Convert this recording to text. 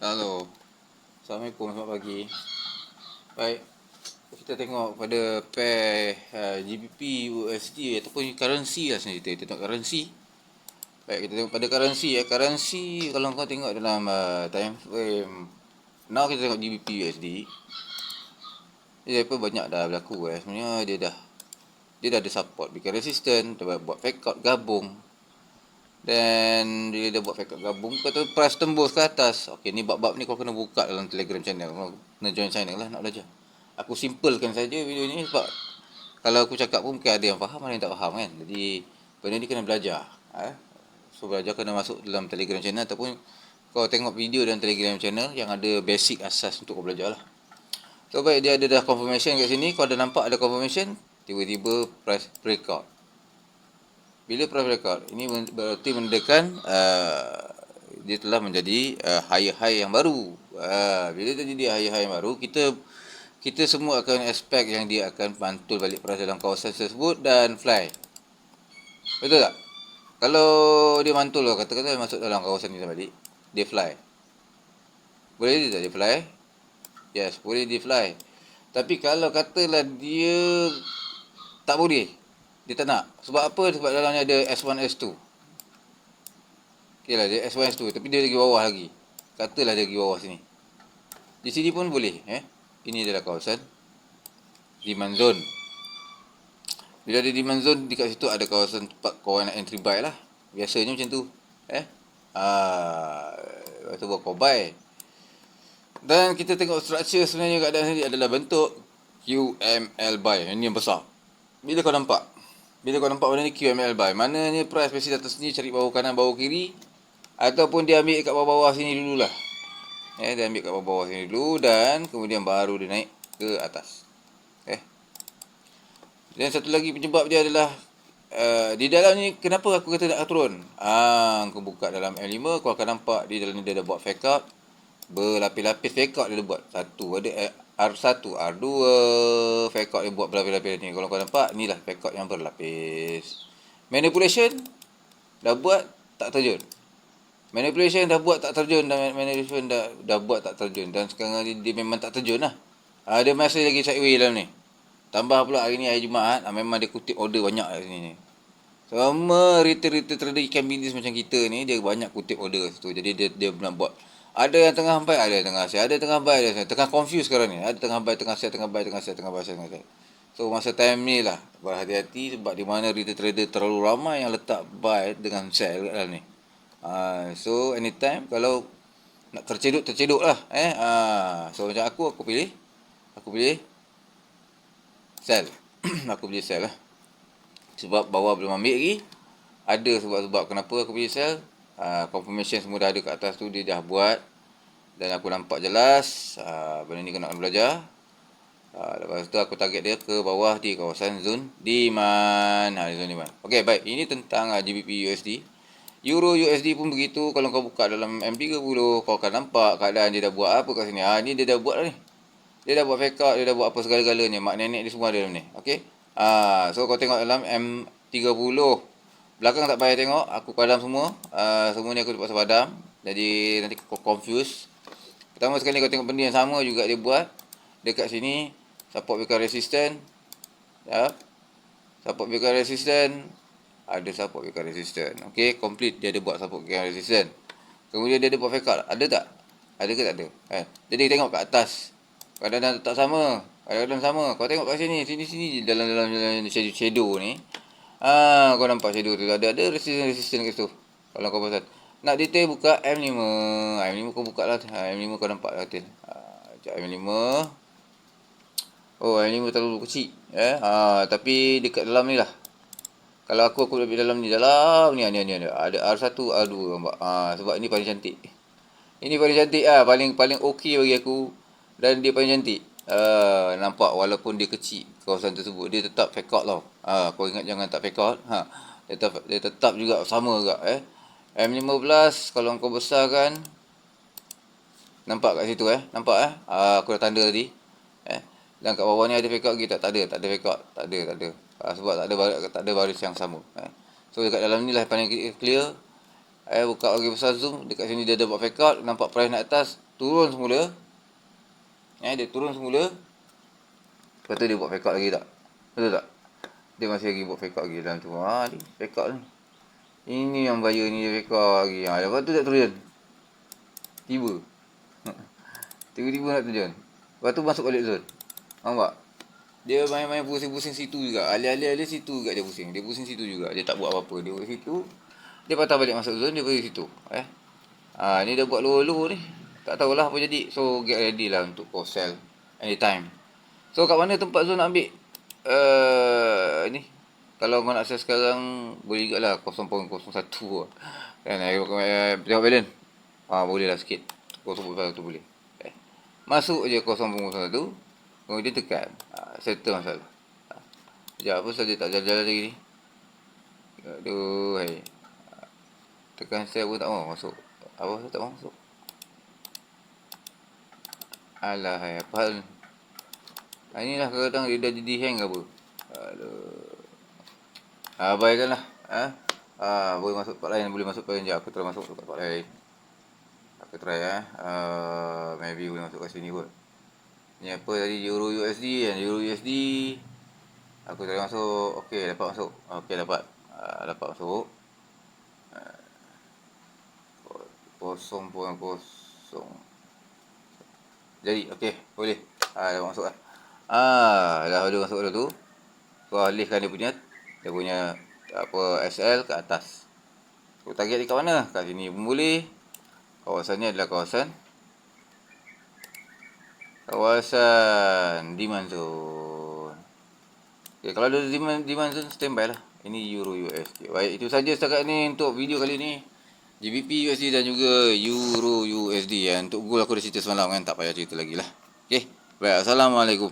Halo, Assalamualaikum, selamat pagi. Baik, kita tengok pada pair GBP USD ataupun currency lah sebenarnya. Kita tengok currency. Baik, kita tengok pada currency. Currency kalau kau tengok dalam time frame, now kita tengok GBP USD. Dia apa banyak dah berlaku sebenarnya dia dah ada support, bikin resistance, dia buat fake out gabung. Dan dia dah buat fake out gabung, kata price tembus ke atas. Okey, ni bab-bab ni kau kena buka dalam Telegram channel. Kau kena join channel lah nak belajar. Aku simplekan saja video ni sebab kalau aku cakap pun mungkin ada yang faham, ada yang tak faham kan. Jadi benda ni kena belajar. So belajar kena masuk dalam Telegram channel ataupun kau tengok video dalam Telegram channel yang ada basic asas untuk kau belajar lah. So baik, dia ada dah confirmation kat sini. Kau dah nampak ada confirmation, tiba-tiba price breakout. Bila price breakout, ini berarti menandakan dia telah menjadi higher high yang baru. Bila dia jadi higher high yang baru, kita semua akan expect yang dia akan mantul balik price dalam kawasan tersebut dan fly. Betul tak? Kalau dia mantul, kata-kata masuk dalam kawasan ni balik, dia fly. Boleh dia tak dia fly? Yes, boleh dia fly. Tapi kalau katalah dia tak boleh, dia tak nak. Sebab apa? Sebab dalamnya ada S1, S2. Okey lah, dia S1, S2. Tapi dia lagi bawah lagi. Katalah dia lagi bawah sini. Di sini pun boleh. Ini adalah kawasan demand zone. Bila ada demand zone, dekat situ ada kawasan tempat kau nak entry buy lah. Biasanya macam tu. Lepas tu buat kau buy. Dan kita tengok structure sebenarnya keadaan sini adalah bentuk QML buy. Ini yang besar. Bila kau nampak benda ni QML buy, maknanya price mesti atas sini cari bawah kanan, bawah kiri, ataupun dia ambil kat bawah-bawah sini dululah. Dia ambil kat bawah-bawah sini dulu dan kemudian baru dia naik ke atas. Dan satu lagi penyebab dia adalah di dalam ni kenapa aku kata nak turun. Kau buka dalam M5, kau akan nampak di dalam ni dia dah buat fake out. Berlapis-lapis fake out dia dah buat. Satu ada R1, R2 fake out dia buat berlapis-lapis ni. Kalau kau nampak, inilah fake out yang berlapis. Manipulation dah buat tak terjun. Manipulation dah buat tak terjun dan manipulation dah buat tak terjun dan sekarang ni dia memang tak terjun lah. Dia masih lagi sideway dalam ni. Tambah pula hari ni hari Jumaat, memang dia kutip order banyak kat sini ni. Sama retail trader ikan bilis macam kita ni, dia banyak kutip order situ. Jadi dia nak buat. Ada yang tengah buy, ada yang tengah sell, ada yang tengah buy, ada yang tengah confuse sekarang ni. Ada tengah buy, tengah sell, tengah buy, tengah sell, tengah buy, tengah sell. So masa time ni lah berhati-hati sebab di mana retail trader terlalu ramai yang letak buy dengan sell kat dalam ni. So anytime kalau nak terceduk lah. So macam aku pilih sell. Aku pilih sell lah. Sebab bawah belum ambil lagi. Ada sebab kenapa aku pilih sell. Confirmation semua dah ada kat atas tu, dia dah buat. Dan aku nampak jelas benda ni kena belajar. Lepas tu aku target dia ke bawah di kawasan zone demand. Zone demand. Okey, baik. Ini tentang GBP USD. Euro USD pun begitu. Kalau kau buka dalam M30, kau akan nampak keadaan dia dah buat apa kat sini. Ni dia dah buat lah ni. Dia dah buat fake out, dia dah buat apa segala-galanya. Mak nenek dia semua ada dalam ni. Okey. So kau tengok dalam M30. Belakang tak payah tengok, aku padam semua. Semua ni aku terpaksa padam. Jadi nanti kau confuse. Pertama sekali kau tengok benda yang sama juga dia buat. Dekat sini support weaker resistance. Support weaker resistance. Ada support weaker resistance. Okey, complete dia ada buat support weaker resistance. Kemudian dia ada buat fake out. Ada tak? Ada ke tak ada? Jadi tengok kat atas. Kadang-kadang tak sama. Kadang-kadang sama. Kau tengok kat sini dalam shadow ni. Kau nampak shadow tu ada resistance kat situ. Kalau kau pasal nak detail buka M5. M5 kau buka lah. M5 kau nampak lah detail. M5. M5 terlalu kecil. Tapi dekat dalam ni lah. Kalau aku lebih dalam ni. Dalam ni ada R1, R2 nampak. Sebab ini paling cantik. Ini paling cantik paling okey bagi aku. Dan dia paling cantik. Nampak walaupun dia kecil kawasan tersebut, dia tetap fake out tau. Kau ingat jangan tak fake out. Dia tetap juga sama juga. M15 kalau kau besarkan, nampak kat situ nampak aku dah tanda tadi. Dan kat bawah ni ada fake out lagi tak? Tak ada fake out. Tak ada. Sebab tak ada baris yang sama. So dekat dalam ni lah paling clear. Buka lagi besar zoom, dekat sini dia ada buat fake out, nampak price naik atas. turun semula. Dia turun semula. Lepas tu dia buat fake out lagi tak? Betul tak? Dia masih lagi buat fake out lagi dalam tu. Ni fake out ni. Ini yang bahaya ni, dia fake out lagi. Lepas tu tak turun. Tiba-tiba nak terjun. Lepas tu masuk balik zone. Faham tak? Dia main-main pusing-pusing situ juga. Alih-alih situ juga dia pusing. Dia pusing situ juga. Dia tak buat apa-apa. Dia buat situ. Dia patah balik masuk zone. Dia pergi situ. Ni dah buat low-low ni. Tak tahulah apa jadi. So get ready lah untuk post sell anytime. So kat mana tempat zone nak ambil? Ni. Kalau kau nak sell sekarang, boleh juga lah 0.01 kan. Tengok balance. Boleh lah sikit. 0.01 boleh. Masuk je 0.01. Kemudian tekan. Settle masalah. Sekejap apa saja tak jalan-jalan lagi ni. Aduh, hai. Tekan sell pun tak mau masuk. Apa tak mau masuk? Alah, hai. Apa hal ni? Inilah kadang-kadang dia dah jadi hang ke apa. Aduh. Baikkan lah. Boleh masuk tempat lain. Boleh masuk tempat lain je. Aku try masuk tempat lain. Aku try maybe boleh masuk kat sini kot. Ni apa tadi, Euro USD kan. Euro USD. Aku try masuk. Okey, dapat masuk. Okey, dapat. Dapat masuk. 0.0. Jadi, okey, boleh. Dapat masuk lah. Dah ada masuk dah tu. So, alihkan dia punya SL ke atas. So, target di kat mana? Kat sini pun boleh. Kawasannya adalah kawasan demand zone. Okay, kalau ada demand zone, standby lah. Ini Euro USD. Baik, itu saja setakat ni untuk video kali ni. GBP USD dan juga Euro USD. Untuk goal aku dah cerita semalam kan. Tak payah cerita lagi lah. Okay, baik. Assalamualaikum.